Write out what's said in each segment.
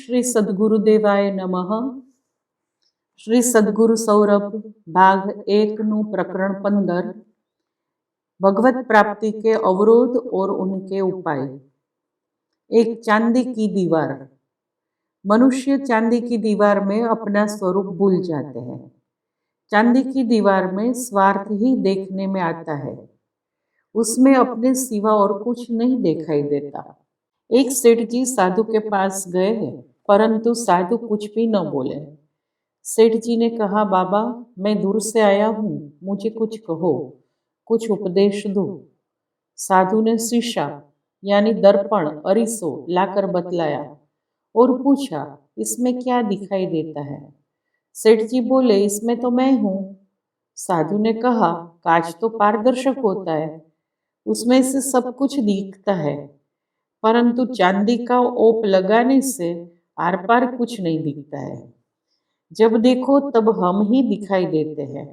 श्री सद्गुरुदेवाय नमः। श्री सद्गुरु सौरभ भाग 1 નું પ્રકરણ 15 भगवत प्राप्ति के अवरोध और उनके उपाय। एक चांदी की दीवार। मनुष्य चांदी की दीवार में अपना स्वरूप भूल जाते हैं। चांदी की दीवार में स्वार्थ ही देखने में आता है, उसमें अपने सिवा और कुछ नहीं दिखाई देता। एक सेठ जी साधु के पास गए, परंतु साधु कुछ भी न बोले। सेठ जी ने कहा, बाबा मैं दूर से आया हूँ, मुझे कुछ कहो, कुछ उपदेश दो। साधु ने शीशा यानी दर्पण अरीसो लाकर बतलाया और पूछा, इसमें क्या दिखाई देता है? सेठ जी बोले, इसमें तो मैं हूँ। साधु ने कहा, कांच तो पारदर्शक होता है, उसमें से सब कुछ दिखता है, परंतु चांदी का ओप लगाने से आर पार कुछ नहीं दिखता है। जब देखो तब हम ही दिखाई देते हैं।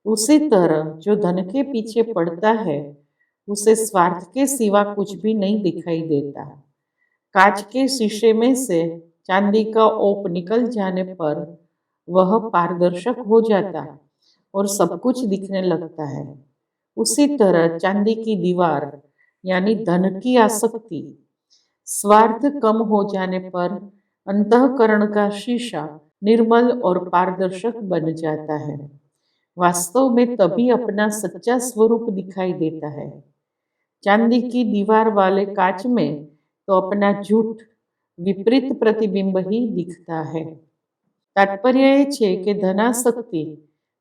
उसी तरह जो धन के पीछे पड़ता है, उसे स्वार्थ के सिवा कुछ भी नहीं दिखाई देता। कांच के शीशे में से चांदी का ओप निकल जाने पर वह पारदर्शक हो जाता और सब कुछ दिखने लगता है। उसी तरह चांदी की दीवार यानी धन की आसक्ति, स्वार्थ कम हो जाने पर अंतःकरण का शीशा निर्मल और पारदर्शक बन जाता है। वास्तव में तभी अपना सच्चा स्वरूप दिखाई देता है। चांदी की दीवार वाले कांच में तो अपना झूठ विपरीत प्रतिबिंब ही दिखता है। तात्पर्य એ છે કે ધનાસક્તિ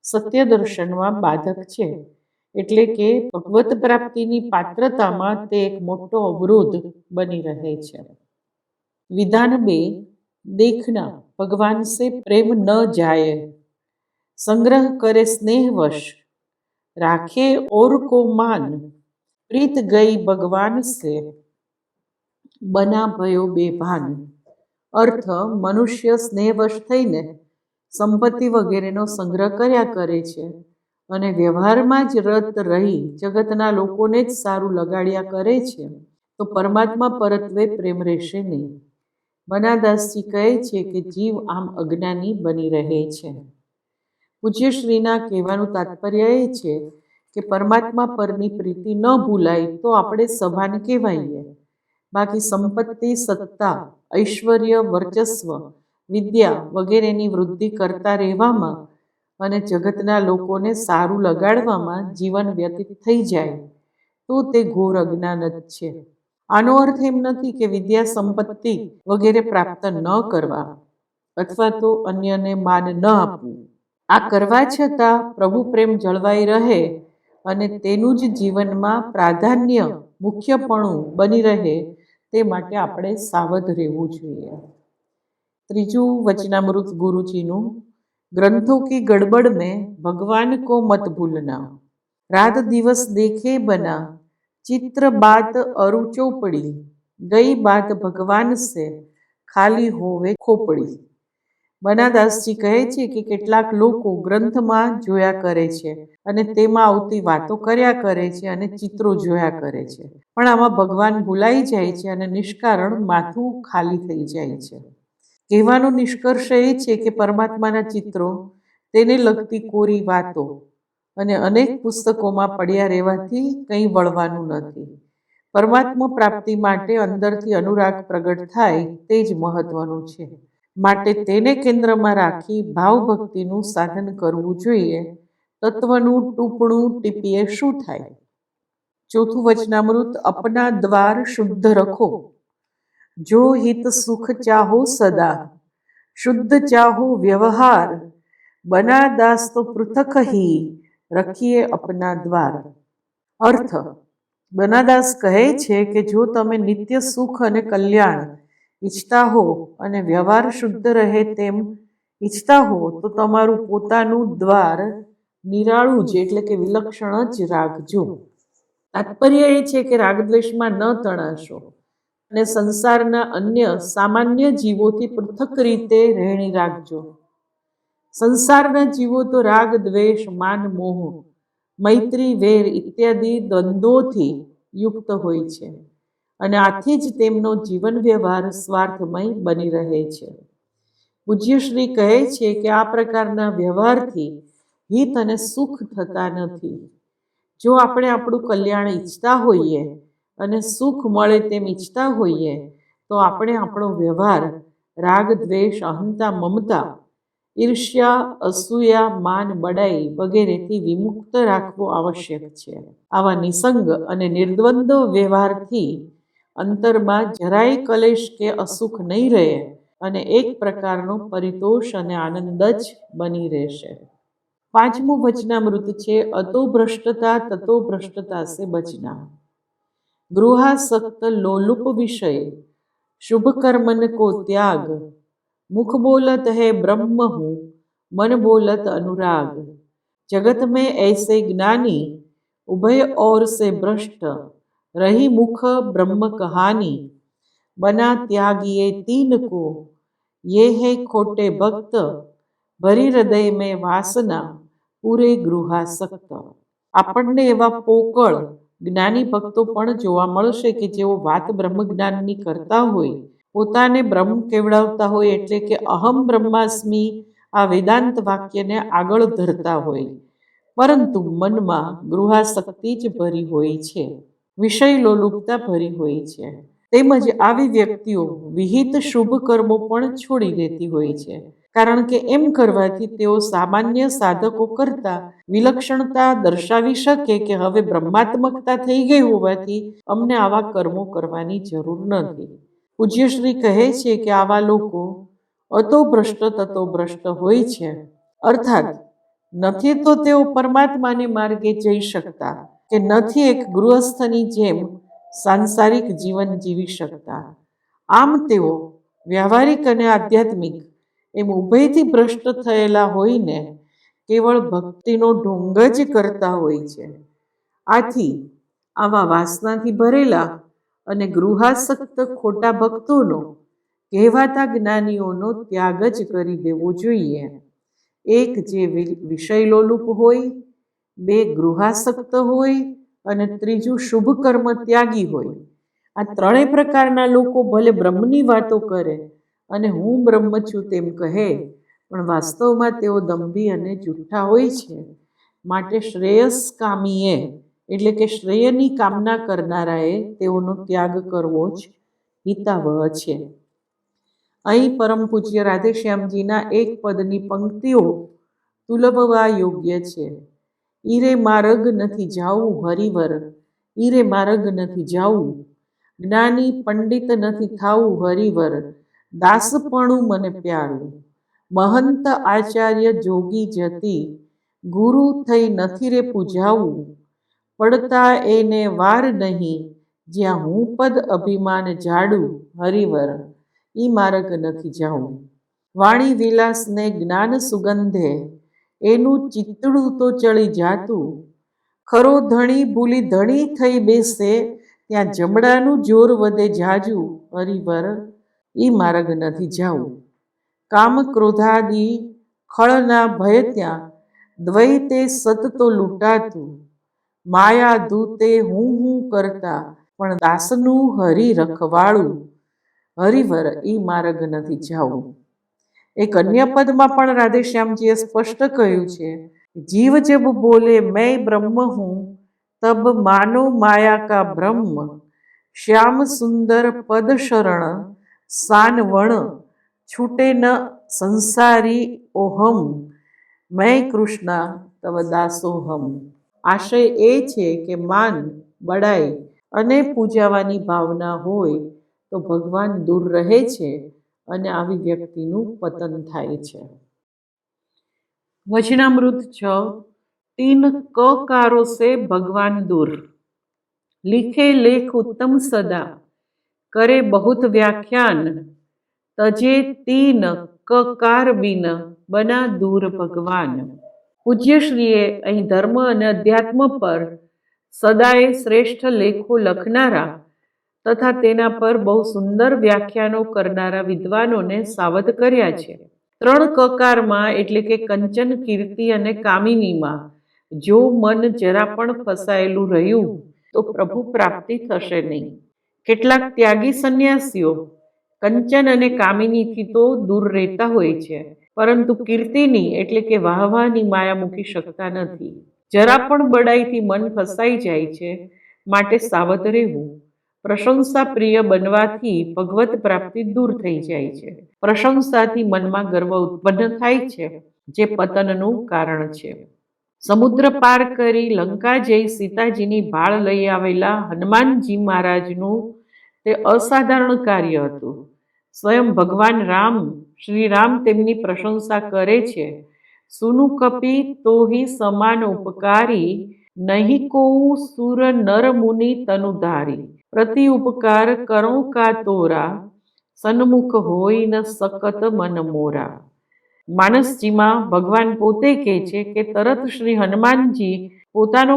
સત્ય દર્શનમાં બાધક છે, એટલે કે ભગવત પ્રાપ્તિની પાત્રતામાં તે એક મોટો અવરોધ બની રહે છે। विधान 2 देखना भगवान से प्रेम न जाए। संग्रह करे स्नेहवश, राखे और को मान, प्रीत गई भगवान से, बना भयो बेभान। अर्थ, मनुष्य स्नेहवश थईने संपत्ति वगैरेनो संग्रह कर्या करे छे અને વ્યવહારમાં જ રત રહી જગતના લોકોને જ સારું લગાડ્યા કરે છે, તો પરમાત્મા પરત્વે પ્રેમ રહેશે નહીં। બનાદાસજી કહે છે કે જીવ આમ અજ્ઞાની બની રહે છે। પૂજ્યશ્રીના કહેવાનું તાત્પર્ય એ છે કે પરમાત્મા પરની પ્રીતિ ન ભૂલાય તો આપણે સભાન કહેવાઈએ। બાકી સંપત્તિ, સત્તા, ઐશ્વર્ય, વર્ચસ્વ, વિદ્યા વગેરેની વૃદ્ધિ કરતા રહેવામાં અને જગતના લોકોને સારું લગાડવામાં જીવન વ્યતીત થઈ જાય તો તે ઘોર અજ્ઞાન જ છે। આનો અર્થ એમ નથી કે વિદ્યા, સંપત્તિ વગેરે પ્રાપ્ત ન કરવા અથવા તો અન્યને માન ન આપવું। આ કરવા છતાં પ્રભુ પ્રેમ જળવાઈ રહે અને તેનું જ જીવનમાં પ્રાધાન્ય, મુખ્યપણું બની રહે તે માટે આપણે સાવધ રહેવું જોઈએ। ત્રીજું વચનામૃત ગુરુજીનું। ग्रंथों की गड़बड़ में भगवान को मत भूलना। रात दिवस देखे बना, चित्र बात अरु चौपड़ी, गई बात भगवान से, खाली होवे खोपड़ी। बनादासजी કહે છે કે કેટલાક લોકો ગ્રંથમાં જોયા કરે છે અને તેમાં આવતી વાતો કર્યા કરે છે અને ચિત્રો જોયા કરે છે, પણ આમાં ભગવાન ભૂલાઈ જાય છે અને નિષ્કારણ માથું ખાલી થઈ જાય છે। કહેવાનો નિષ્કર્ષ એ છે કે પરમાત્માના ચિત્રો, તેને લગતી કોરી વાતો અને અનેક પુસ્તકોમાં પડ્યા રહેવાથી કંઈ વળવાનું નથી। પરમાત્મા પ્રાપ્તિ માટે અંદરથી અનુરાગ પ્રગટ થાય તે જ મહત્વનું છે, માટે તેને કેન્દ્રમાં રાખી ભાવભક્તિનું સાધન કરવું જોઈએ। તત્વનું ટૂંપણું ટીપીએ શું થાય? ચોથું વચનામૃત। अपना द्वार शुद्ध रखो, जो हित सुख चाहो सदा, शुद्ध चाहो व्यवहार, बना दास तो पृथक ही, रखिए अपना द्वार। अर्थ, બનાદાસ કહે છે કે જો તમે નિત્ય સુખ અને કલ્યાણ ઈચ્છતા હો અને વ્યવહાર શુદ્ધ રહે તેમ ઈચ્છતા હો તો તમારું પોતાનું દ્વાર નિરાળું જ એટલે કે વિલક્ષણ જ રાખજો। તાત્પર્ય એ છે કે રાગદ્વેષમાં ન તણાશો અને સંસારના અન્ય સામાન્ય જીવોથી પૃથક રીતે રહેણી રાખજો। સંસારના જીવો તો રાગ, દ્વેષ, માન, મોહ, મૈત્રી, વેર ઇત્યાદિ દ્વંદ્વોથી યુક્ત હોય છે અને આથી જ તેમનો જીવન વ્યવહાર સ્વાર્થમય બની રહે છે. પૂજ્ય શ્રી કહે છે કે આ પ્રકારના વ્યવહારથી હિત અને સુખ થતા નથી. જો આપણે આપણું કલ્યાણ ઈચ્છતા હોઈએ અને સુખ મળે તેમ ઈચ્છતા હોઈએ તો આપણે આપણો વ્યવહાર રાગ, દ્વેષ, અહંતા, મમતા, ઈર્ષ્યા, અસૂયા, માન, બડાઈ વગેરેથી વિમુક્ત રાખવો આવશ્યક છે. આવા નિસંગ અને નિર્દ્વંદ વ્યવહારથી અંતરમાં જરાય કલેશ કે અસુખ નહીં રહે અને એક પ્રકારનો પરિતોષ અને આનંદ જ બની રહેશે. પાંચમું વચનામૃત છે અતો ભ્રષ્ટતા તતો ભ્રષ્ટતા સે બચના. ગૃહાસક્ત લોલુપ વિષય शुभ कर्मन को त्याग, मुख बोलत है ब्रह्म हूँ, मन बोलत अनुराग. जगत में ऐसे ज्ञानी उभय और से भ्रष्ट, रही मुख ब्रह्म कहानी. बना त्यागिए तीन को, ये है खोटे भक्त, भरी हृदय में वासना, पूरे गृहासक्त. આપણને એવા પોકળ જ્ઞાની ભક્તો પણ જોવા મળશે કે જેઓ વાત બ્રહ્મ જ્ઞાનની કરતા હોય, પોતાને બ્રહ્મ કેવડાવતા હોય, એટલે કે અહમ બ્રહ્માસ્મિ આ વેદાંત વાક્યને આગળ ધરતા હોય, પરંતુ મનમાં ગૃહાસક્તિ જ ભરી હોય છે, વિષય લોલુપતા ભરી હોય છે. તેમજ આવી વ્યક્તિઓ વિહિત શુભ કર્મો પણ છોડી દેતી હોય છે, કારણ કે એમ કરવાથી તેઓ સામાન્ય સાધકો કરતા વિલક્ષણતા દર્શાવી શકે કે હવે બ્રહ્માત્મકતા થઈ ગઈ હોવાથી અમને આવા કર્મો કરવાની જરૂર નથી. પૂજ્યશ્રી કહે છે કે આવા લોકો અતો ભ્રષ્ટ તતો ભ્રષ્ટ હોય છે, અર્થાત નથી તો તેઓ પરમાત્માને માર્ગે જઈ શકતા કે નથી એક ગૃહસ્થની જેમ સાંસારિક જીવન જીવી શકતા. આમ તેઓ વ્યવહારિક અને આધ્યાત્મિક એમ ઉભયથી ભ્રષ્ટ થયેલા હોઈને કેવળ ભક્તિનો ઢોંગ જ કરતા હોય છે. આથી આવા વાસનાથી ભરેલા અને ગૃહાસક્ત ખોટા ભક્તોનો કહેવાતા જ્ઞાનીઓનો ત્યાગ જ કરી દેવો જોઈએ. એક જે વિષય લોલુપ હોય, બે ગૃહાસક્ત હોય અને ત્રીજું શુભ કર્મ ત્યાગી હોય. આ ત્રણેય પ્રકારના લોકો ભલે બ્રહ્મની વાતો કરે અને હું બ્રહ્મ છું તેમ કહે, પણ વાસ્તવમાં તેઓ દંભી અને જૂઠા હોય છે. માટે શ્રેયસકામીએ એટલે કે શ્રેયની કામના કરનારાએ તેઓનો ત્યાગ કરવો જ હિતાવહ છે. અહીં પરમ પૂજ્ય રાધેશ્યામજીના એક પદની પંક્તિઓ તુલવવા યોગ્ય છે. ઈરે માર્ગ નથી જાવું હરિવર, ઈરે માર્ગ નથી જાવું, જ્ઞાની પંડિત નથી થાવું હરિવર, દાસપણું મને પ્યારું, મહંત આચાર્ય જોગી જતી, ગુરુ થઈ નથી રે પૂજાવું, પડતા એને વાર નહીં, જ્યાં હું પદ અભિમાન જાડું હરિવર, ઈ માર્ગ નથી જાવું. વાણી વિલાસને જ્ઞાન સુગંધે, એનું ચિત્તડું તો ચડી જાતું, ખરો ધણી ભૂલી ધણી થઈ બેસે, ત્યાં જમડાનું જોર વધે જાજુ હરિવર, ઈ માર્ગ નથી જાવું. કામ ક્રોધાદી ખળના ભય ત્યાં, દ્વૈતે સત તો લૂંટાતું, માયા દૂતે હું કરતા, પણ દાસનું હરિ રખવાળું, હરિવર ઈ માર્ગ નથી જાવું. એક અન્ય પદમાં પણ રાધેશ્યામજીએ સ્પષ્ટ કહ્યું છે, જીવ જબ બોલે मैं ब्रह्म हूँ, तब मानो माया का ब्रह्म, श्याम सुंदर पद शरण, सान वण, छूटे न संसारी ओहम, मैं कृष्णा तव दासोहम. આશય એ છે કે માન, બડાઈ અને પૂજાવાની ભાવના હોય તો ભગવાન દૂર રહે છે અને આવી વ્યક્તિનું પતન થાય છે. વચનામૃત 6 तीन ककारों से भगवान दूर. लिखे लेख उत्तम सदा, करे बहुत व्याख्यान, तजे तीन ककार बिन, बना दूर भगवान. પૂજ્યશ્રીએ અહીં ધર્મ અને અધ્યાત્મ પર સદાય શ્રેષ્ઠ લેખો લખનારા તથા તેના પર બહુ સુંદર વ્યાખ્યાનો કરનારા વિદ્વાનોને સાવધ કર્યા છે. ત્રણ કકારમાં એટલે કે કંચન, કીર્તિ અને કામિનીમાં જો મન જરા પણ ફસાયેલું રહ્યું તો પ્રભુ પ્રાપ્તિ થશે નહીં. કેટલાક ત્યાગી સંન્યાસીઓ કંચન અને કામિનીથી તો દૂર રહેતા હોય છે, પરંતુ કીર્તિની એટલે કે વાહવાહની માયા મૂકી શકતા નથી. જરા પણ બડાઈથી મન ફસાઈ જાય છે, માટે સાવધ રહેવું. પ્રશંસા પ્રિય બનવાથી ભગવત પ્રાપ્તિ દૂર થઈ જાય છે. પ્રશંસાથી મનમાં ગર્વ ઉત્પન્ન થાય છે, જે પતનનું કારણ છે. સમુદ્ર પાર કરી લંકા જઈ સીતાજીની ભાળ લઈ આવેલા હનુમાનજી મહારાજનું તે અસાધારણ કાર્ય હતું. સ્વયં ભગવાન રામ, શ્રી રામ તેમની પ્રશંસા કરે છે. સુનું કપી તોહી સમાન ઉપકારી, નહીં કોઉ સુર નર મુનિ તનુધારી. પ્રતિ ઉપકાર કરો કા તોરા, સન્મુખ હોય ન સકત મન મોરા. માનસજીમાં ભગવાન પોતે કહે છે કે તરત શ્રી હનુમાનજી પોતાનો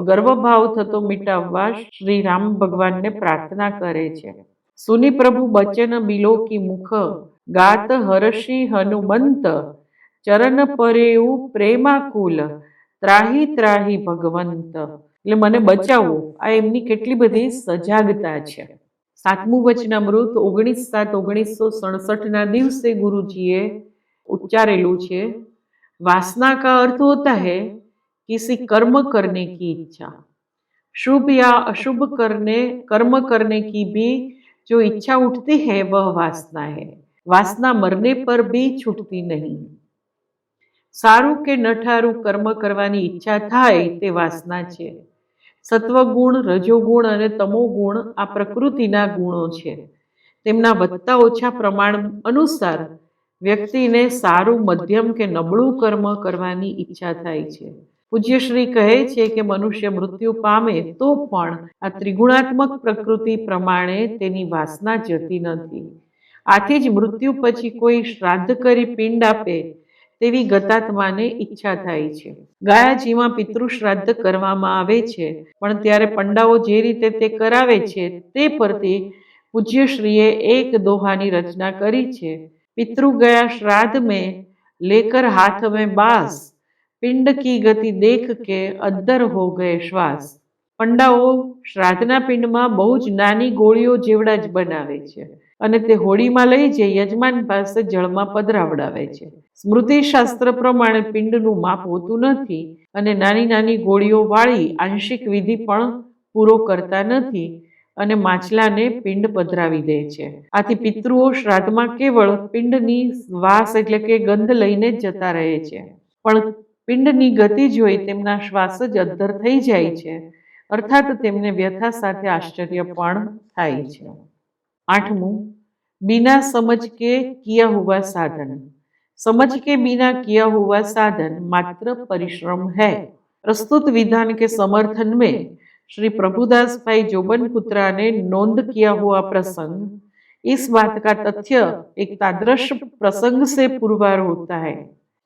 ગર્વભાવ થતો મિટાવવા શ્રી રામ ભગવાનને પ્રાર્થના કરે છે. સુની પ્રભુ બચન બિલો કી મુખ, ગાત હર્ષિ હનુમંત. ચરણ પરેઉ પ્રેમાકુલ, ત્રાહી ત્રાહી ભગવંત. એટલે મને બચાવો, આ એમની કેટલી બધી સજાગતા છે. 7મું વચનામૃત 19/7/1967 દિવસે ગુરુજીએ उच्चारेलू छे। वासना का अर्थ होता है किसी कर्म करने की इच्छा। शुभ या अशुभ कर्म करने की भी जो इच्छा उठती है वह वासना है। वासना मरने पर भी छूटती नहीं। सारू के नठारू कर्म करवानी इच्छा थाय ते वासना छे। सत्वगुण, रजोगुण अने तमोगुण आ प्रकृतिना गुणो छे। तेमना वधता ओछा प्रमाण अनुसार व्यक्तिने सारू, मध्यम के नबळू कर्म करवानी इच्छा थाय छे। पूज्यश्री कहे छे के मनुष्य मृत्यु पामे तो पण आ त्रिगुणात्मक प्रकृति प्रमाणे तेनी वासना जती नथी। आथी ज मृत्यु पछी कोई श्राद्ध करी पिंड आपे तेवी गतात्माने इच्छा थाय छे। गायाजीमां पितृश्राद्ध करवामां आवे छे, पण त्यारे पंडाओ जे रीते ते करावे छे ते परथी पूज्यश्रीए एक दोहानी रचना करी छे। पितृ गया श्राद्ध में लेकर हाथ में बांस, पिंड की गति देख के अद्दर हो गए श्वास। पंडाओ श्राद्धना पिंडमां बहु ज नानी गोळीओ जेवड़ा ज बनावे छे अने ते होळीमां लई जई यजमान पासे जळमां पधरावडावे छे। स्मृति शास्त्र प्रमाणे पिंडनुं माप होतुं नथी अने नानी नानी गोळीओ वाळी आंशिक विधि पण पूरो करता नथी અને માછલાને પિંડ પધરાવી દે છે। આથી પિતૃઓ શ્રાદ્ધમાં કેવળ પિંડની વાસ એટલે કે ગંધ લઈને જ જતા રહે છે, પણ પિંડની ગતિ જોઈ તેમના શ્વાસ જ અદ્ધર થઈ જાય છે, અર્થાત તેમને વ્યથા સાથે આશ્ચર્ય પણ થાય છે। 8મું, बिना समझ के किया हुआ साधन। समझ के बिना किया हुआ साधन मात्र परिश्रम है। प्रस्तुत विधान के समर्थन में श्री प्रभुदास भाई जोबनपुत्रा ने नोंद किया हुआ प्रसंग इस बात का तथ्य एक तादृश प्रसंग से पुरवार होता है।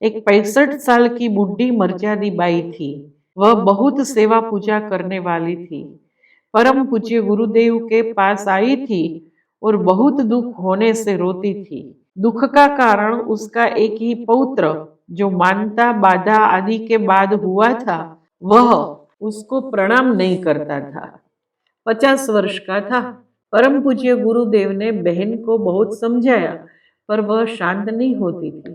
एक 65 साल की बुढ़ी मर्यादी बाई थी। वह बहुत सेवा पूजा करने वाली थी। परम पूज्य गुरुदेव के पास आई थी और बहुत दुख होने से रोती थी। दुख का कारण उसका एक ही पौत्र जो मानता बाधा आदि के बाद हुआ था, वह उसको प्रणाम नहीं करता था। 50 वर्ष का था। परम पूज्य गुरुदेव ने बहन को बहुत समझाया, पर वह शांत नहीं होती थी।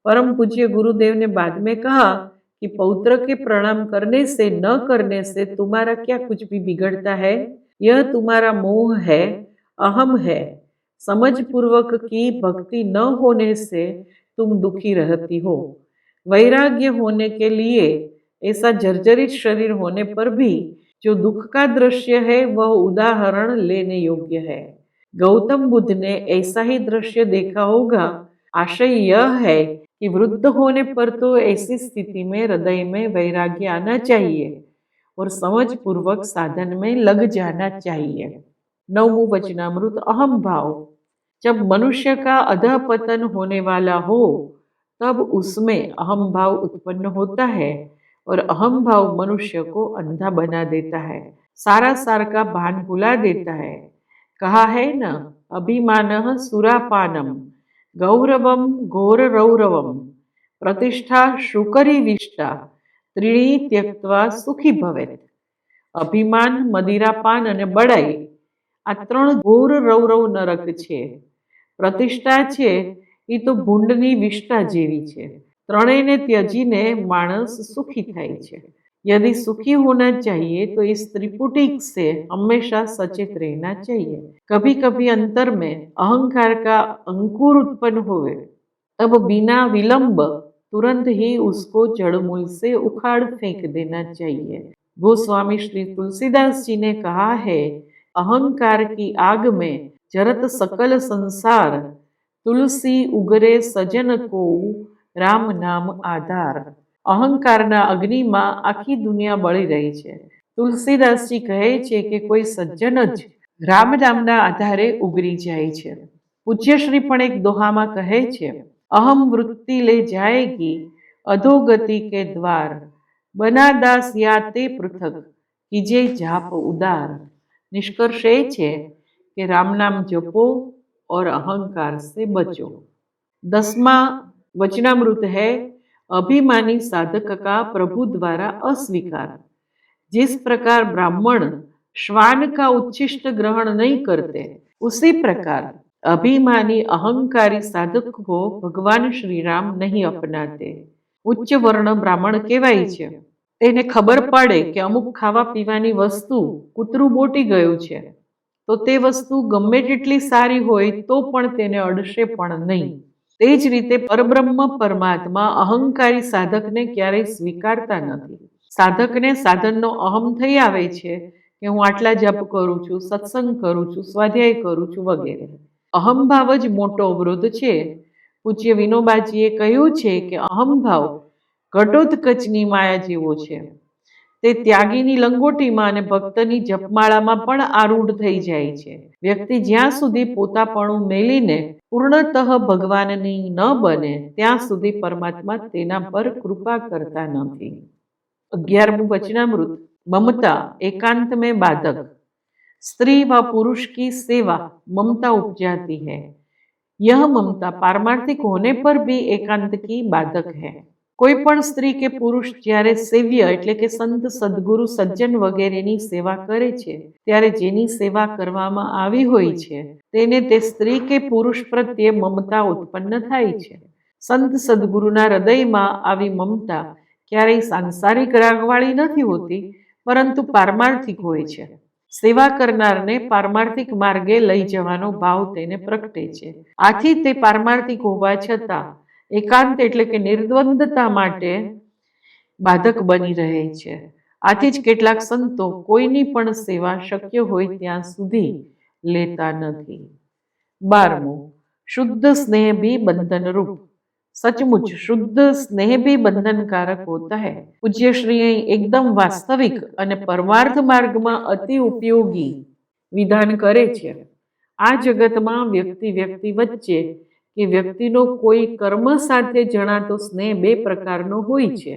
परम पूज्य गुरुदेव ने बाद में कहा कि पौत्र के प्रणाम करने से न करने से तुम्हारा क्या कुछ भी बिगड़ता है? यह तुम्हारा मोह है, अहम है। समझ पूर्वक की भक्ति न होने से तुम दुखी रहती हो। वैराग्य होने के लिए ऐसा जर्जरित शरीर होने पर भी जो दुख का दृश्य है वह उदाहरण लेने योग्य है। गौतम बुद्ध ने ऐसा ही दृश्य देखा होगा। आशय यह है कि वृद्ध होने पर तो ऐसी स्थिति में हृदय में वैराग्य आना चाहिए और समझ पूर्वक साधन में लग जाना चाहिए। 9मुं वचनामृत अहम भाव। जब मनुष्य का अधःपतन होने वाला हो तब उसमें अहम भाव उत्पन्न होता है और अहम भाव मनुष्य को अंधा बना देता है, सारा सार का भान भुला देता है। कहा है न, अभिमानः सुरापानम, गौरवम घोर रौरवम, प्रतिष्ठा शुकरी विष्टा, त्रीणी त्यक्त्वा सुखी भवेत्। अभिमान, मदिरापान અને બડાઈ આ ત્રણ ઘોર રૌરવ નરક છે. પ્રતિષ્ઠા છે એ તો ભૂંડની વિષ્ઠા જેવી છે. ત્રણેયને ત્યજીને માણસ સુખી થાય છે. यदि सुखी होना चाहिए तो इस त्रिपुटिक से हमेशा सचेत रहना चाहिए. कभी कभी अंतर में अहंकार का अंकुर उत्पन्न हुए तब बिना विलंब तुरंत ही उसको जड़ मूल से उखाड़ फेंक देना चाहिए. गोस्वामी श्री तुलसीदास जी ने कहा है, अहंकार की आग में जरत सकल संसार, तुलसी उगरे सजन को राम नाम आधार. અહંકારના અગ્નિમાં આખી દુનિયા બળી રહી છે. તુલસીદાસજી કહે છે કે કોઈ સજ્જન જ રામ નામના આધારે ઉગરી જાય છે. પૂજ્યશ્રી પણ એક દોહામાં કહે છે, અહમ વૃત્તિ લે જાયગી અધોગતિ કે દ્વાર, બના દાસ યા તે પૃથક કીજે જાપ ઉદાર. નિષ્કર્ષ એ છે કે રામ નામ જપો और अहंकार से बचो. 10वां वचनामृत है, अभिमानी साधक का प्रभु द्वारा अस्वीकार. जिस प्रकार ब्राह्मण श्वान का उच्छिष्ट ग्रहण नहीं करते, उसी प्रकार अभिमानी अहंकारी साधक को भगवान श्री राम नहीं अपनाते. उच्च वर्ण ब्राह्मण कहेवाय छे, તેને ખબર પડે કે અમુક ખાવા પીવાની વસ્તુ કૂતરું બોટી ગયું છે તો તે વસ્તુ ગમે તેટલી સારી હોય તો પણ તેને અડશે પણ નહીં. તે જ રીતે પરબ્રહ્મ પરમાત્મા અહંકારી સાધકને ક્યારેય સ્વીકારતા નથી. સાધકને સાધનનો અહમ થઈ આવે છે કે હું આટલા જપ કરું છું, સત્સંગ કરું છું, સ્વાધ્યાય કરું છું વગેરે. અહમભાવ જ મોટો અવરોધ છે. પૂજ્ય વિનોબાજીએ કહ્યું છે કે અહમભાવ ઘટોત્કચની માયા જેવો છે. તે ત્યાગીની લંગોટીમાં અને ભક્તની જપમાળામાં પણ આરૂઢ થઈ જાય છે. વ્યક્તિ જ્યાં સુધી પોતાપણું મેલીને પૂર્ણતઃ ભગવાનની ન બને ત્યાં સુધી પરમાત્મા તેના પર કૃપા કરતા નથી. 11મું વચનામૃત, ममता एकांत में बाधक. स्त्री व पुरुष की सेवा ममता उपजाती है. यह ममता पारमार्थिक होने पर भी एकांत की बाधक है. કોઈ પણ સ્ત્રી કે પુરુષ જ્યારે સેવ્ય એટલે કે સંત, સદગુરુ, સજ્જન વગેરેની સેવા કરે છે ત્યારે જેની સેવા કરવામાં આવી હોય છે તેને તે સ્ત્રી કે પુરુષ પ્રત્યે મમતા ઉત્પન્ન થાય છે. સંત સદગુરુના હૃદયમાં આવી મમતા ક્યારેય સાંસારિક રાગવાળી નથી હોતી, પરંતુ પારમાર્થિક હોય છે. સેવા કરનારને પારમાર્થિક માર્ગે લઈ જવાનો ભાવ તેને પ્રગટે છે. આથી તે પારમાર્થિક હોવા છતાં એકાંત એટલે કે નિર્દ્વંદતા માટે બાધક બની રહે છે. આથી જ કેટલાક સંતો કોઈની પણ સેવા શક્ય હોય ત્યાં સુધી લેતા નથી. 12મું, શુદ્ધ સ્નેહ भी बंधन रूप. सचमुच शुद्ध स्नेह भी बंधनकारक होता है. पूज्य श्री અહીં એકદમ વાસ્તવિક અને પરમાર્થ માર્ગમાં અતિ ઉપયોગી વિધાન કરે છે. આ જગતમાં વ્યક્તિ વચ્ચે કે વ્યક્તિનો કોઈ કર્મ સાથે જણાતો સ્નેહ બે પ્રકારનો હોય છે,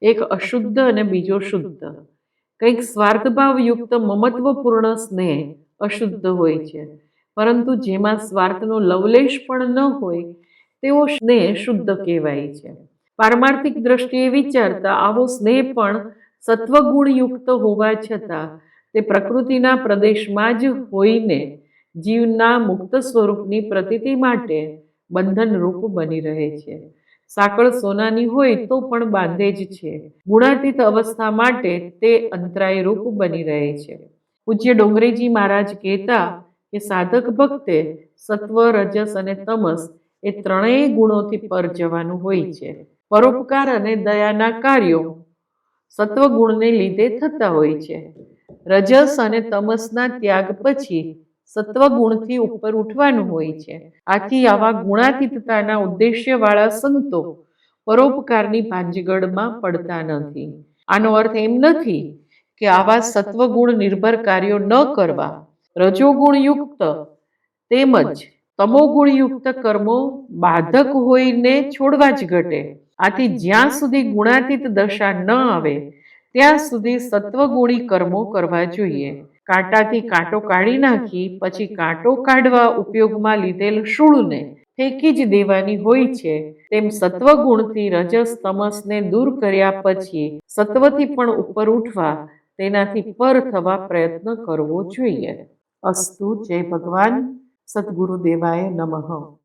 એક અશુદ્ધ અને બીજો શુદ્ધ. કંઈક સ્વાર્થભાવયુક્ત મમત્વપૂર્ણ સ્નેહ અશુદ્ધ હોય છે, પરંતુ જેમાં સ્વાર્થનો લવલેશ પણ ન હોય તેવો સ્નેહ શુદ્ધ કહેવાય છે. પારમાર્થિક દ્રષ્ટિએ વિચારતા આવો સ્નેહ પણ સત્વગુણયુક્ત હોવા છતાં તે પ્રકૃતિના પ્રદેશમાં જ હોઈને જીવના મુક્ત સ્વરૂપની પ્રતીતિ માટે બંધનરૂપ બની રહે છે. સાંકળ સોનાની હોય તો પણ બાંધે જ છે. ગુણાતીત અવસ્થા માટે તે અંતરાયરૂપ બની રહે છે. પૂજ્ય ડોંગરેજી મહારાજ કહેતા કે સાધક ભક્તે સત્વ, રજસ અને તમસ એ ત્રણેય ગુણોથી પર જવાનું હોય છે. પરોપકાર અને દયાના કાર્યો સત્વગુણને લીધે થતા હોય છે. રજસ અને તમસના ત્યાગ પછી સત્વગુણથી ઉપર ઉઠવાનું હોય છે. આથી આવા ગુણાતીતતાના ઉદ્દેશ્યવાળા સંતો પરોપકારની ભાંજગડમાં પડતા નથી. આનો અર્થ એમ નથી કે આવા સત્વગુણ નિર્ભર કાર્યો ન કરવા. રજોગુણયુક્ત તેમજ તમોગુણયુક્ત કર્મો બાધક હોઈને છોડવા જ ઘટે. આથી જ્યાં સુધી ગુણાતીત દશા ન આવે ત્યાં સુધી સત્વગુણી કર્મો કરવા જોઈએ. કાંટાથી કાંટો કાઢી નાખી પછી કાંટો કાઢવા ઉપયોગમાં લીધેલ શૂળને ફેંકી જ દેવાની હોય છે, તેમ સત્વગુણથી રજસ તમસને દૂર કર્યા પછી સત્વથી પણ ઉપર ઉઠવા, તેનાથી પર થવા પ્રયત્ન કરવો જોઈએ. અસ્તુ. જય ભગવાન. સદગુરુદેવાય નમઃ.